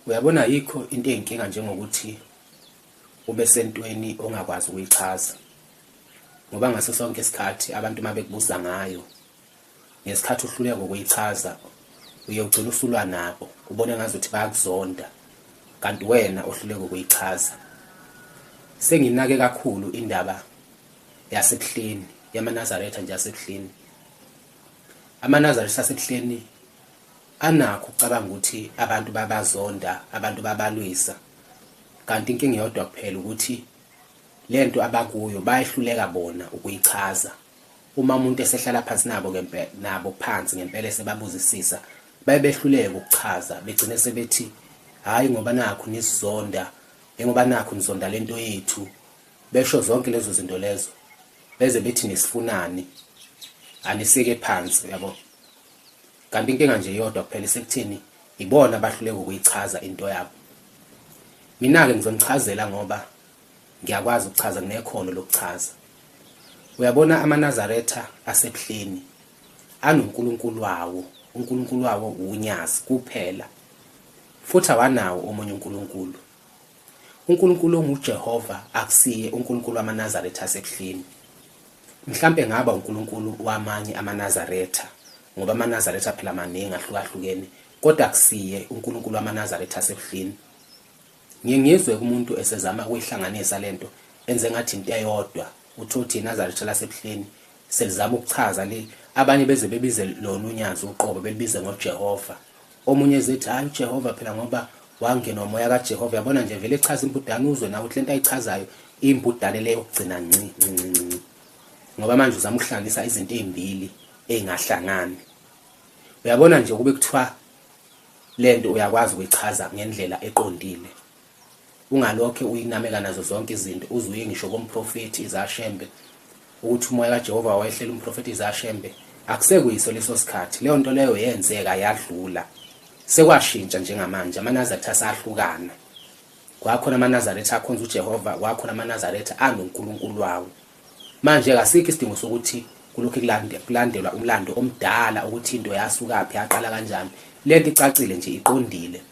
Uyabona yikho into eyinkinga njengokuthi ube sentweni ongakwazi ukuyichaza. Ngoba ngaso sonke isikhathi abantu mabekubuza ngayo, ngesikhathi uhluleka ukuyichaza, uye ugcina usulwa nabo, ubone ngazuthi bayakuzonda, kanti wena uhluleka ukuyichaza. Senginake kakhulu indaba yasebuhleni, yamaNazaretha nje yasebuhleni. AmaNazaretha asebuhleni anakho ukucabanga ukuthi abantu babazonda, abantu babalwisa. Kanti inkinga iyodwa kuphela ukuthi lento abakuyo bayihluleka bona ukuyichaza. Uma umuntu esehlala phansi nabo phansi ngempela esebabuzisisa, behluleka ukuchaza, begcine sebethi hayi ngoba nakho nisizonda, ngoba nakho nizonda lento yethu. Besho zonke lezo zinto lezo. Beze bethi nisifunani, aniseke phansi, yabo. Kanti inkinga nje iyodwa kuphela isekuthini ibona abahluleka ukuyichaza into yabo. Mina-ke ngizonichazela ngoba ngiyakwazi ukuchaza, nginekhono lokuchaza. Uyabona amaNazaretha asebuhleni anonkulunkulu wawo, uNkulunkulu wawo unyazi kuphela, futhi awanawo omunye uNkulunkulu. uNkulunkulu onguJehova akusiye uNkulunkulu wamaNazaretha asebuhleni. Mhlambe ngaba uNkulunkulu wamanye amaNazaretha, ngoba amaNazaretha phela maningi ahlukahlukene, kodwa akusiye uNkulunkulu wamaNazaretha asebuhleni. Ngiyengizwe kumuntu esezama ukuyihlanganisa lento enze ngathi into eyodwa, uthothi iNazaretha lasebuhleni selizama ukuchaza le, abanye beze bebize lona unyazi uqobo belibize ngoJehova. Omunye ezithi hayi uJehova phela ngoba wangena umoya kaJehova. Yabona nje vele echaza impudane, uzwe nawe ukuthi lento ayichazayo impudane leyo kugcina nci. Ngoba manje uzama ukuhlanganisa izinto ezimbili engahlangani. Uyabona nje kube kuthiwa lento uyakwazi ukuyichaza ngendlela eqondile, ungalokho uyinameka nazo zonke izinto. Uzuye ngisho komprofeti Izashembe ukuthi umoya kaJehova wayehlela umprofeti Izashembe. Akusekuyiso leso sikhathi, leyo nto leyo yenzeka yadlula, sekwashintsha njengamanje. AmaNazaretha asahlukana, kwakhona amaNazaretha akhonza uJehova, kwakhona amaNazaretha anonkulunkulu wawo. Manje kasikho isidingo sokuthi kulokhu kulandelwa umlando omdala ukuthi into yasukaphi yaqala kanjani. Lento icacile nje, iqondile.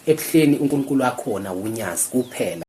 Ebuhleni uNkulunkulu wakhona unyazi kuphela.